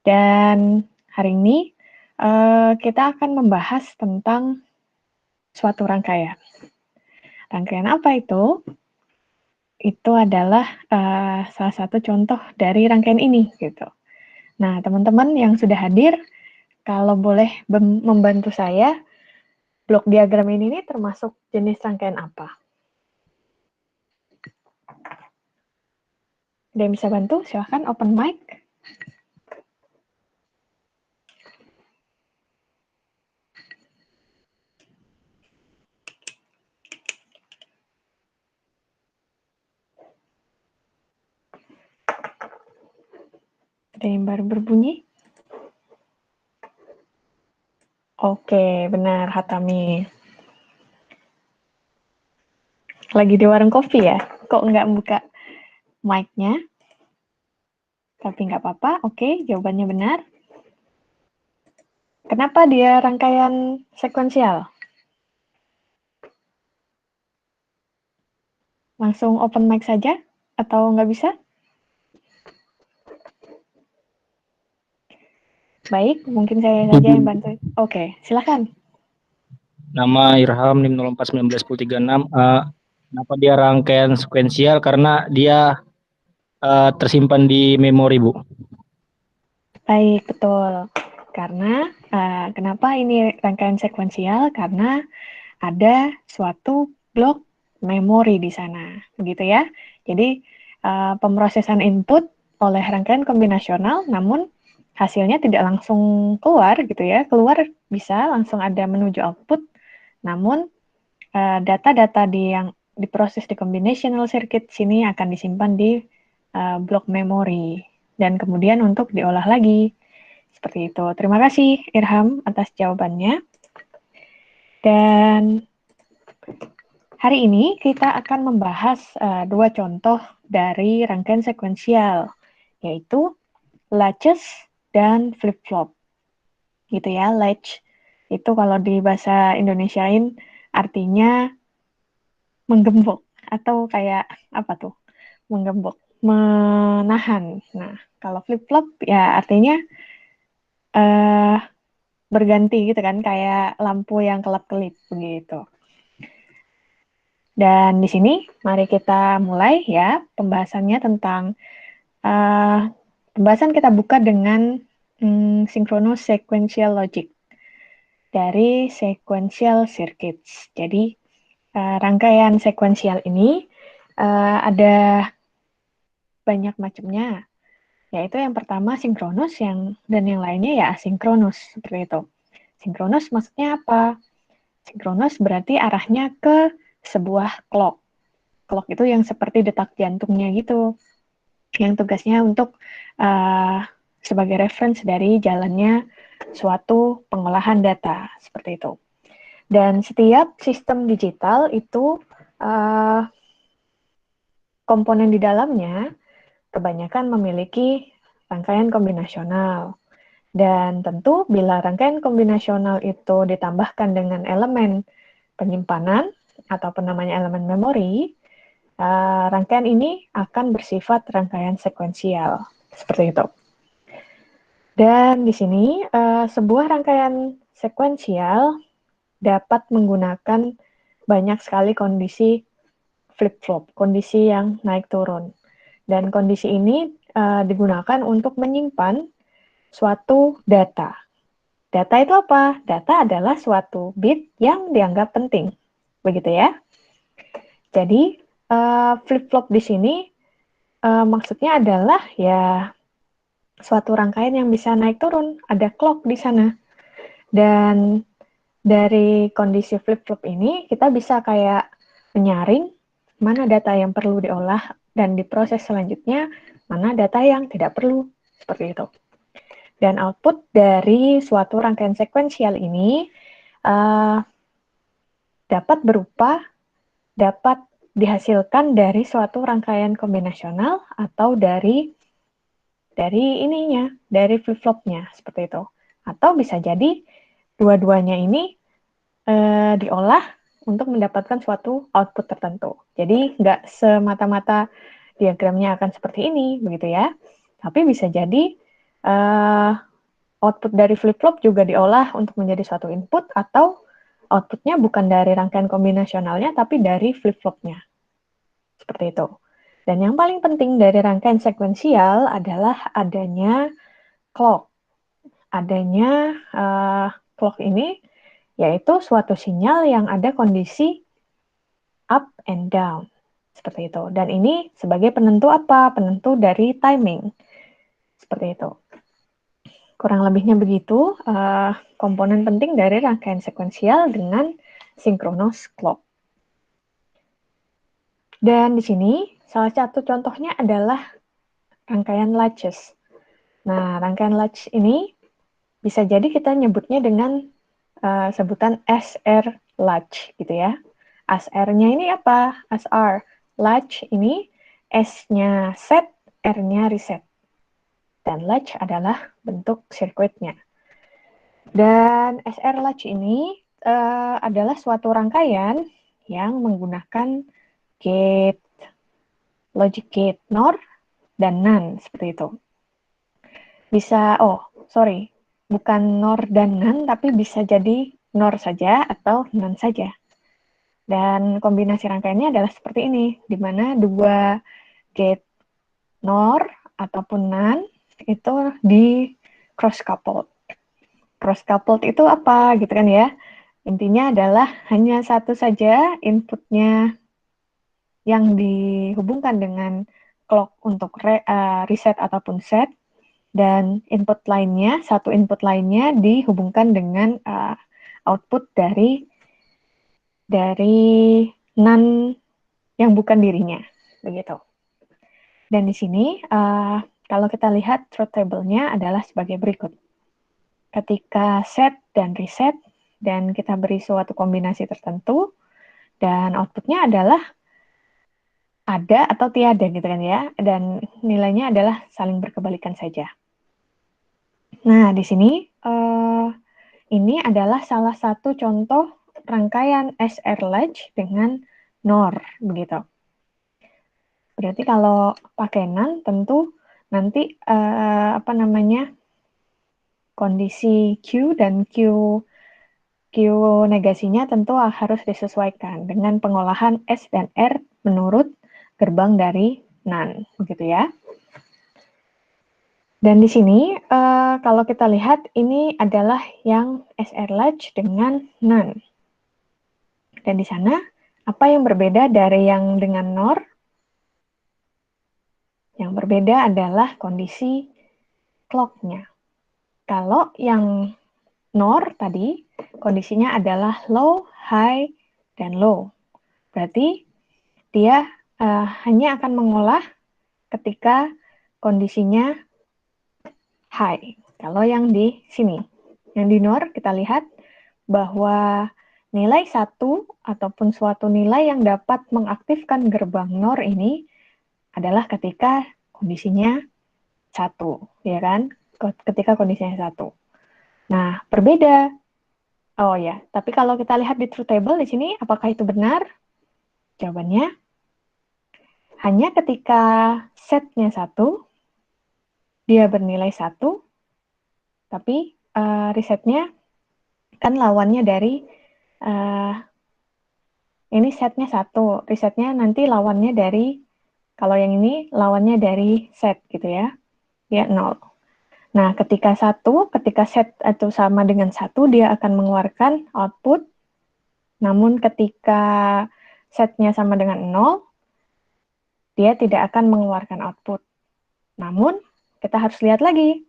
Dan hari ini kita akan membahas tentang suatu rangkaian. Rangkaian apa itu? Itu adalah salah satu contoh dari rangkaian ini, gitu. Nah, teman-teman yang sudah hadir, kalau boleh membantu saya, blok diagram ini termasuk jenis rangkaian apa? Ada yang bisa bantu? Silahkan open mic. Ada yang baru berbunyi? Oke, benar, Hatami. Lagi di warung kopi ya? Kok nggak buka mic-nya? Tapi nggak apa-apa, oke, jawabannya benar. Kenapa dia rangkaian sekuensial? Langsung open mic saja? Atau nggak bisa? Baik, mungkin saya saja yang bantu. Oke, silakan. Nama Irham NIM 04191036. Kenapa dia rangkaian sekuensial? Karena dia tersimpan di memori, Bu. Baik, betul. Karena kenapa ini rangkaian sekuensial? Karena ada suatu blok memori di sana, begitu ya. Jadi pemrosesan input oleh rangkaian kombinasional, namun hasilnya tidak langsung keluar, gitu ya. Keluar bisa langsung ada menuju output, namun data-data yang diproses di combinational circuit sini akan disimpan di blok memori dan kemudian untuk diolah lagi. Seperti itu. Terima kasih Irham atas jawabannya. Dan hari ini kita akan membahas dua contoh dari rangkaian sekuensial, yaitu latches dan flip-flop. Gitu ya, latch itu kalau di bahasa Indonesiain artinya menggembok atau kayak apa tuh? Menggembok, menahan. Nah, kalau flip-flop ya artinya berganti gitu kan, kayak lampu yang kelap-kelip begitu. Dan di sini mari kita mulai ya pembahasannya tentang pembahasan kita buka dengan synchronous sequential logic dari sequential circuits. Jadi rangkaian sekuensial ini ada banyak macamnya, yaitu yang pertama sinkronus dan yang lainnya ya asinkronus seperti itu. Sinkronus maksudnya apa? Sinkronus berarti arahnya ke sebuah clock. Clock itu yang seperti detak jantungnya gitu, yang tugasnya untuk sebagai reference dari jalannya suatu pengolahan data, seperti itu. Dan setiap sistem digital itu komponen di dalamnya kebanyakan memiliki rangkaian kombinasional. Dan tentu bila rangkaian kombinasional itu ditambahkan dengan elemen penyimpanan ataupun namanya elemen memori, rangkaian ini akan bersifat rangkaian sekuensial, seperti itu. Dan di sini sebuah rangkaian sekuensial dapat menggunakan banyak sekali kondisi flip-flop, kondisi yang naik turun. Dan kondisi ini digunakan untuk menyimpan suatu data. Data itu apa? Data adalah suatu bit yang dianggap penting. Begitu ya. Jadi flip-flop di sini maksudnya adalah ya suatu rangkaian yang bisa naik turun, ada clock di sana. Dan dari kondisi flip-flop ini kita bisa kayak menyaring mana data yang perlu diolah dan diproses selanjutnya, mana data yang tidak perlu, seperti itu. Dan output dari suatu rangkaian sekuensial ini dapat dihasilkan dari suatu rangkaian kombinasional atau dari flip-flopnya, seperti itu. Atau bisa jadi dua-duanya ini diolah untuk mendapatkan suatu output tertentu. Jadi nggak semata-mata diagramnya akan seperti ini, begitu ya. Tapi bisa jadi output dari flip-flop juga diolah untuk menjadi suatu input, atau outputnya bukan dari rangkaian kombinasionalnya, tapi dari flip-flopnya. Seperti itu. Dan yang paling penting dari rangkaian sekuensial adalah adanya clock. Adanya clock ini yaitu suatu sinyal yang ada kondisi up and down. Seperti itu. Dan ini sebagai penentu apa? Penentu dari timing. Seperti itu. Kurang lebihnya begitu komponen penting dari rangkaian sekuensial dengan synchronous clock. Dan di sini salah satu contohnya adalah rangkaian latches. Nah, rangkaian latch ini bisa jadi kita nyebutnya dengan sebutan SR latch gitu ya. SR-nya ini apa? SR latch ini S-nya set, R-nya reset. Dan latch adalah bentuk sirkuitnya. Dan SR latch ini adalah suatu rangkaian yang menggunakan gate, logic gate NOR dan NAND seperti itu. Bisa, bukan NOR dan NAND, tapi bisa jadi NOR saja atau NAND saja. Dan kombinasi rangkaiannya adalah seperti ini, di mana dua gate NOR ataupun NAND itu di cross coupled. Cross coupled itu apa gitu kan ya? Intinya adalah hanya satu saja inputnya yang dihubungkan dengan clock untuk reset ataupun set, dan satu input lainnya dihubungkan dengan output dari NAND yang bukan dirinya, begitu. Dan di sini kalau kita lihat truth table-nya adalah sebagai berikut. Ketika set dan reset, dan kita beri suatu kombinasi tertentu, dan outputnya adalah ada atau tiada gitu kan ya, dan nilainya adalah saling berkebalikan saja. Nah, di sini ini adalah salah satu contoh rangkaian SR latch dengan NOR begitu. Berarti kalau pakai NAND tentu nanti kondisi Q dan Q negasinya tentu harus disesuaikan dengan pengolahan S dan R menurut gerbang dari NAND, begitu ya. Dan di sini kalau kita lihat ini adalah yang SR latch dengan NAND. Dan di sana apa yang berbeda dari yang dengan NOR? Yang berbeda adalah kondisi clock-nya. Kalau yang NOR tadi kondisinya adalah low, high, dan low. Berarti dia hanya akan mengolah ketika kondisinya high. Kalau yang di sini, yang di NOR kita lihat bahwa nilai 1 ataupun suatu nilai yang dapat mengaktifkan gerbang NOR ini adalah ketika kondisinya 1, ya kan? Ketika kondisinya 1. Nah, berbeda. Oh ya, tapi kalau kita lihat di truth table di sini, apakah itu benar? Jawabannya, hanya ketika setnya 1, dia bernilai 1, tapi resetnya kan lawannya dari ini setnya 1, resetnya nanti lawannya dari, kalau yang ini lawannya dari set gitu ya, dia 0. Nah, ketika set itu sama dengan 1, dia akan mengeluarkan output, namun ketika setnya sama dengan 0, dia tidak akan mengeluarkan output. Namun, kita harus lihat lagi,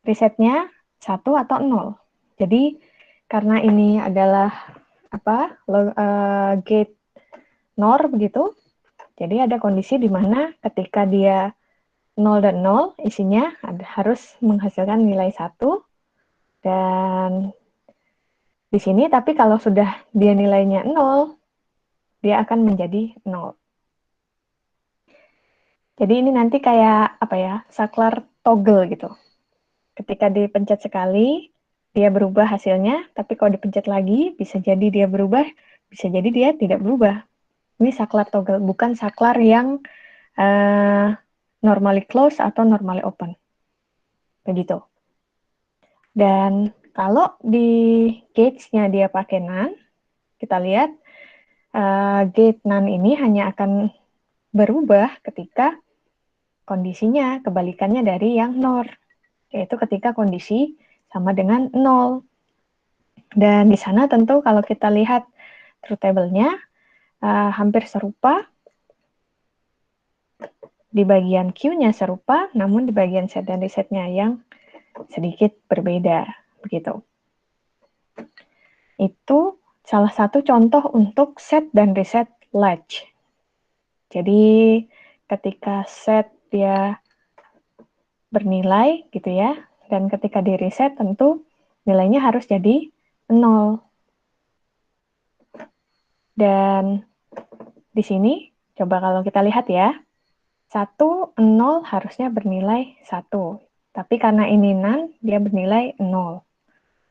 resetnya 1 atau 0. Jadi, karena ini adalah gate NOR begitu, jadi ada kondisi di mana ketika dia 0 dan 0, isinya harus menghasilkan nilai 1, dan di sini, tapi kalau sudah dia nilainya 0, dia akan menjadi 0. Jadi ini nanti kayak saklar toggle gitu. Ketika dipencet sekali, dia berubah hasilnya, tapi kalau dipencet lagi, bisa jadi dia berubah, bisa jadi dia tidak berubah. Ini saklar toggle, bukan saklar yang normally close atau normally open. begitu. Dan kalau di gauge-nya dia pakai NaN, kita lihat gate NaN ini hanya akan berubah ketika kondisinya kebalikannya dari yang NOR, yaitu ketika kondisi sama dengan 0. Dan di sana tentu kalau kita lihat truth table-nya hampir serupa, di bagian Q-nya serupa, namun di bagian set dan reset-nya yang sedikit berbeda, begitu. Itu salah satu contoh untuk set dan reset latch. Jadi ketika set dia bernilai gitu ya, dan ketika di reset tentu nilainya harus jadi 0. Dan di sini coba kalau kita lihat ya, 1, 0 harusnya bernilai 1. Tapi karena ini NaN, dia bernilai 0.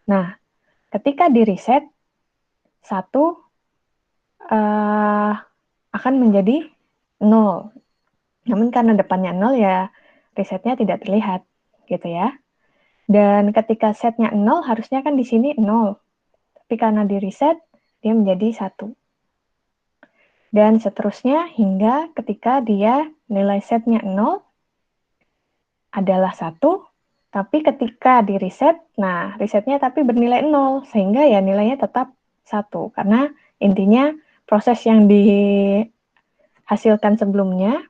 Nah, ketika di reset, 1 akan menjadi 0. Namun karena depannya 0 ya resetnya tidak terlihat gitu ya. Dan ketika setnya 0 harusnya kan di sini 0. Tapi karena di reset dia menjadi 1. Dan seterusnya hingga ketika dia nilai setnya 0 adalah 1. Tapi ketika di reset, nah resetnya tapi bernilai 0. Sehingga ya nilainya tetap 1. Karena intinya proses yang dihasilkan sebelumnya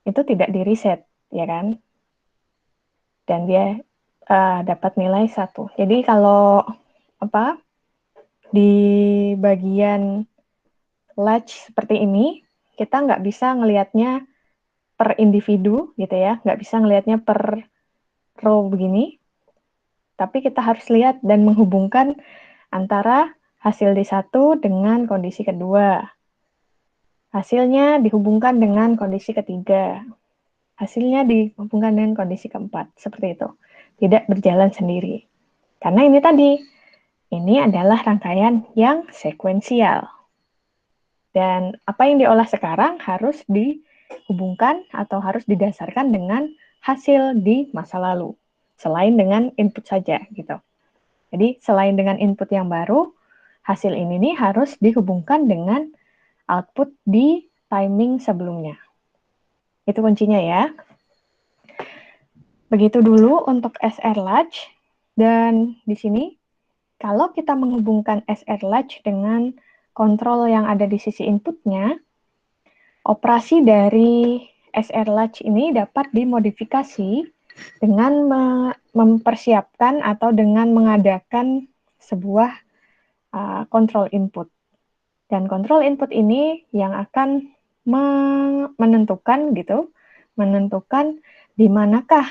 itu tidak di reset, ya kan? Dan dia dapat nilai 1. Jadi kalau di bagian latch seperti ini, kita nggak bisa ngelihatnya per individu gitu ya, nggak bisa ngelihatnya per row begini, tapi kita harus lihat dan menghubungkan antara hasil di satu dengan kondisi kedua. Hasilnya dihubungkan dengan kondisi ketiga. Hasilnya dihubungkan dengan kondisi keempat. Seperti itu. Tidak berjalan sendiri. Karena ini tadi, ini adalah rangkaian yang sekuensial. Dan apa yang diolah sekarang harus dihubungkan atau harus didasarkan dengan hasil di masa lalu. Selain dengan input saja gitu. Jadi selain dengan input yang baru, hasil ini nih harus dihubungkan dengan output di timing sebelumnya. Itu kuncinya ya. Begitu dulu untuk SR Latch. Dan di sini, kalau kita menghubungkan SR Latch dengan kontrol yang ada di sisi inputnya, operasi dari SR Latch ini dapat dimodifikasi dengan mempersiapkan atau dengan mengadakan sebuah kontrol input. Dan kontrol input ini yang akan menentukan di manakah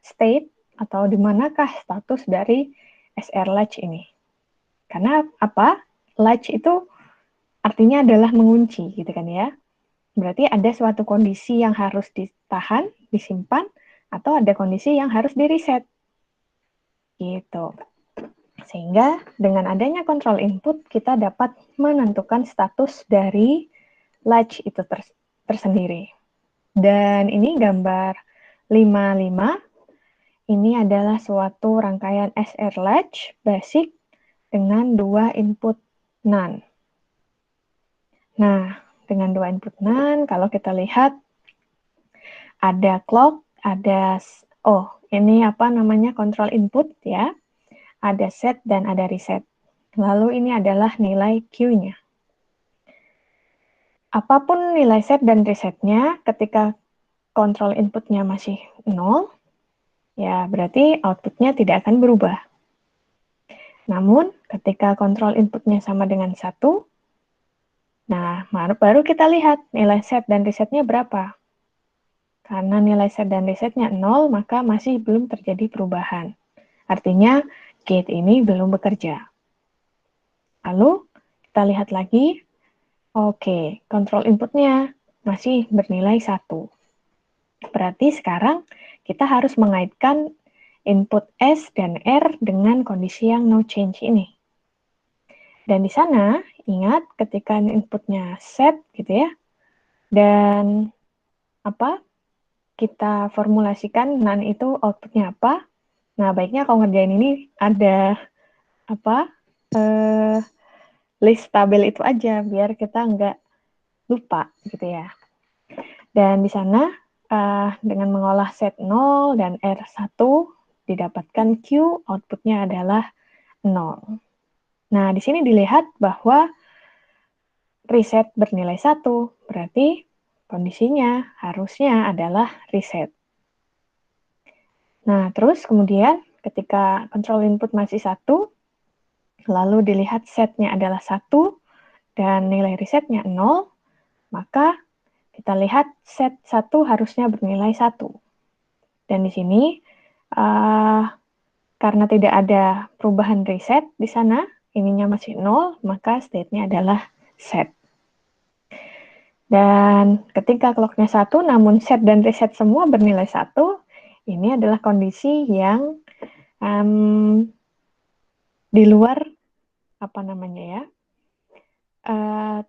state atau di manakah status dari SR latch ini. Karena apa? Latch itu artinya adalah mengunci gitu kan ya. Berarti ada suatu kondisi yang harus ditahan, disimpan, atau ada kondisi yang harus di-reset. Gitu. Sehingga dengan adanya kontrol input, kita dapat menentukan status dari latch itu tersendiri. Dan ini gambar 55. Ini adalah suatu rangkaian SR latch basic dengan 2 input NaN. Nah, dengan 2 input NaN, kalau kita lihat ada clock, ini kontrol input ya. Ada set dan ada reset. Lalu ini adalah nilai Q-nya. Apapun nilai set dan resetnya, ketika kontrol inputnya masih 0, ya berarti outputnya tidak akan berubah. Namun, ketika kontrol inputnya sama dengan 1, nah baru kita lihat nilai set dan resetnya berapa. Karena nilai set dan resetnya 0, maka masih belum terjadi perubahan. Artinya, gate ini belum bekerja. Lalu, kita lihat lagi, oke, kontrol inputnya masih bernilai 1. Berarti sekarang kita harus mengaitkan input S dan R dengan kondisi yang no change ini. Dan di sana, ingat ketika inputnya set gitu ya, dan kita formulasikan NaN itu outputnya apa, Nah, baiknya kalau ngerjain ini ada list tabel itu aja biar kita nggak lupa gitu ya. Dan di sana dengan mengolah set 0 dan R1 didapatkan Q, outputnya adalah 0. Nah, di sini dilihat bahwa reset bernilai 1, berarti kondisinya harusnya adalah reset. Nah, terus kemudian ketika control input masih 1, lalu dilihat setnya adalah 1 dan nilai resetnya 0, maka kita lihat set 1 harusnya bernilai 1. Dan di sini, karena tidak ada perubahan reset di sana, ininya masih 0, maka state-nya adalah set. Dan ketika clock-nya 1, namun set dan reset semua bernilai 1, ini adalah kondisi yang di luar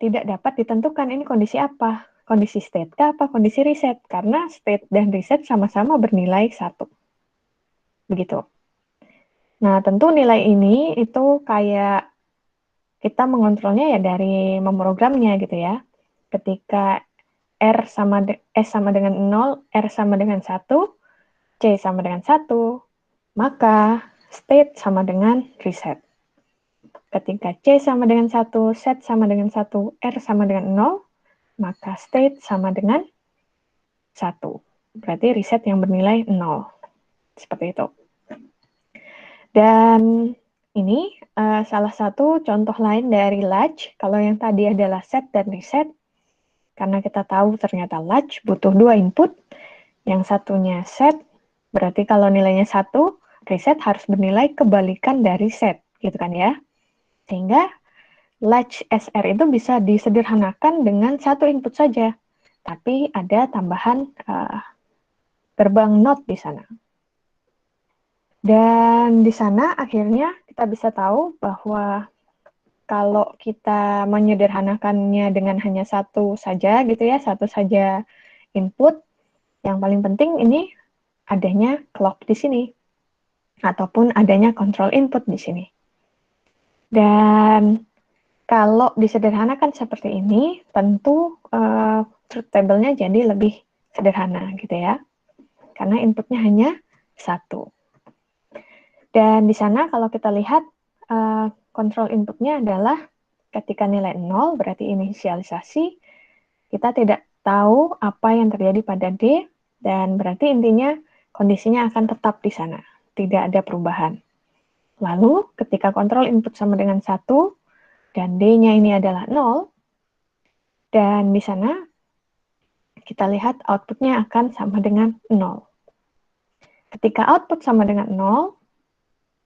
tidak dapat ditentukan ini kondisi apa. Kondisi state kah apa kondisi reset? Karena state dan reset sama-sama bernilai 1. Begitu. Nah, tentu nilai ini itu kayak kita mengontrolnya ya dari memprogramnya gitu ya. Ketika S sama dengan 0, R sama dengan 1, C sama dengan 1, maka state sama dengan reset. Ketika C sama dengan 1, set sama dengan 1, R sama dengan 0, maka state sama dengan 1. Berarti reset yang bernilai 0. Seperti itu. Dan ini salah satu contoh lain dari latch. Kalau yang tadi adalah set dan reset, karena kita tahu ternyata latch butuh 2 input, yang satunya set, berarti kalau nilainya 1, reset harus bernilai kebalikan dari set, gitu kan ya. Sehingga latch SR itu bisa disederhanakan dengan 1 input saja, tapi ada tambahan gerbang NOT di sana. Dan di sana akhirnya kita bisa tahu bahwa kalau kita menyederhanakannya dengan hanya 1 saja gitu ya, 1 saja input, yang paling penting ini adanya clock di sini, ataupun adanya control input di sini. Dan kalau disederhanakan seperti ini, tentu truth table-nya jadi lebih sederhana gitu ya, karena inputnya hanya 1. Dan di sana kalau kita lihat control inputnya adalah ketika nilai 0 berarti inisialisasi, kita tidak tahu apa yang terjadi pada D, dan berarti intinya kondisinya akan tetap di sana, tidak ada perubahan. Lalu ketika control input sama dengan 1 dan D-nya ini adalah 0, dan di sana kita lihat outputnya akan sama dengan 0. Ketika output sama dengan 0,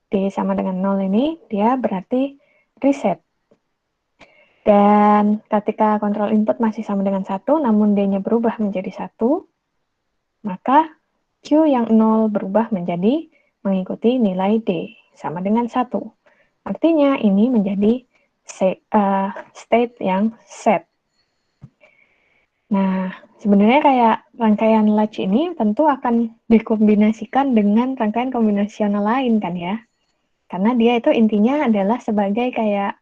D sama dengan 0 ini, dia berarti reset. Dan ketika control input masih sama dengan 1, namun D-nya berubah menjadi 1, maka Q yang 0 berubah menjadi mengikuti nilai D, sama dengan 1. Artinya ini menjadi state yang set. Nah, sebenarnya kayak rangkaian latch ini tentu akan dikombinasikan dengan rangkaian kombinasional lain kan ya. Karena dia itu intinya adalah sebagai kayak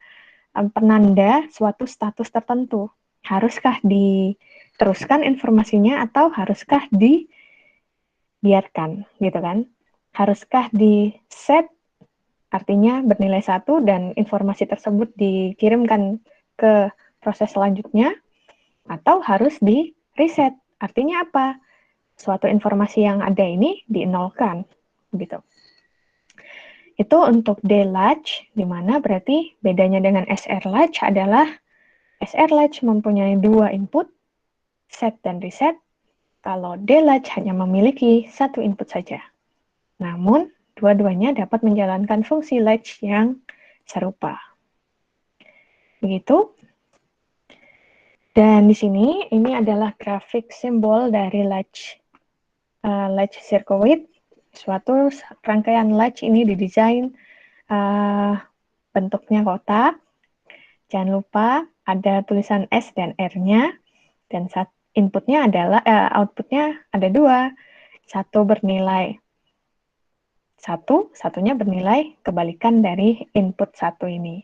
penanda suatu status tertentu. Haruskah diteruskan informasinya atau haruskah dibiarkan gitu kan? Haruskah di set artinya bernilai 1 dan informasi tersebut dikirimkan ke proses selanjutnya, atau harus di reset. Artinya apa? Suatu informasi yang ada ini dinolkan gitu. Itu untuk D latch, di mana berarti bedanya dengan SR latch adalah SR latch mempunyai 2 input, set dan reset, kalau D latch hanya memiliki 1 input saja. Namun, dua-duanya dapat menjalankan fungsi latch yang serupa. Begitu. Dan di sini, ini adalah grafik simbol dari latch circuit. Suatu rangkaian latch ini didesain bentuknya kotak. Jangan lupa ada tulisan S dan R-nya, dan inputnya adalah outputnya ada 2. Satu bernilai satunya bernilai kebalikan dari input 1 ini.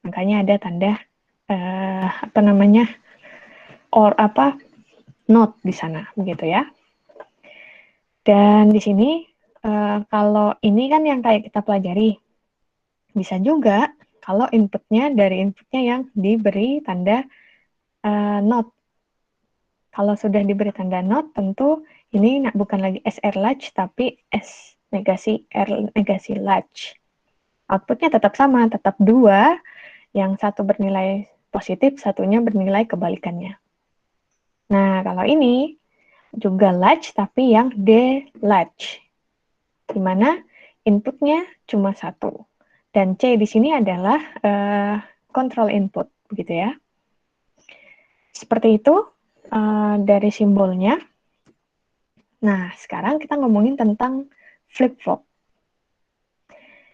Makanya ada tanda not di sana, begitu ya. Dan di sini kalau ini kan yang kayak kita pelajari, bisa juga kalau dari inputnya yang diberi tanda not. Kalau sudah diberi tanda not, tentu ini bukan lagi SR large, tapi S negasi R negasi large. Outputnya tetap sama, tetap 2, yang satu bernilai positif, satunya bernilai kebalikannya. Nah, kalau ini juga large, tapi yang D large, di mana inputnya cuma 1. Dan C di sini adalah control input, begitu ya. Seperti itu dari simbolnya. Nah, sekarang kita ngomongin tentang flip-flop.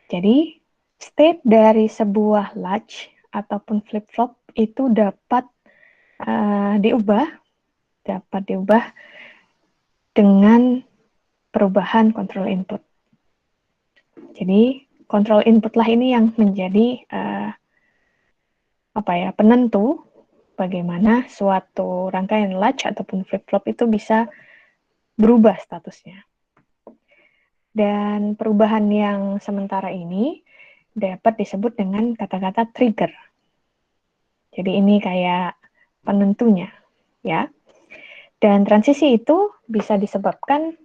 Jadi, state dari sebuah latch ataupun flip-flop itu dapat diubah dengan perubahan control input. Jadi, control input lah ini yang menjadi penentu bagaimana suatu rangkaian latch ataupun flip-flop itu bisa berubah statusnya. Dan perubahan yang sementara ini dapat disebut dengan kata-kata trigger. Jadi ini kayak penentunya, ya. Dan transisi itu bisa disebabkan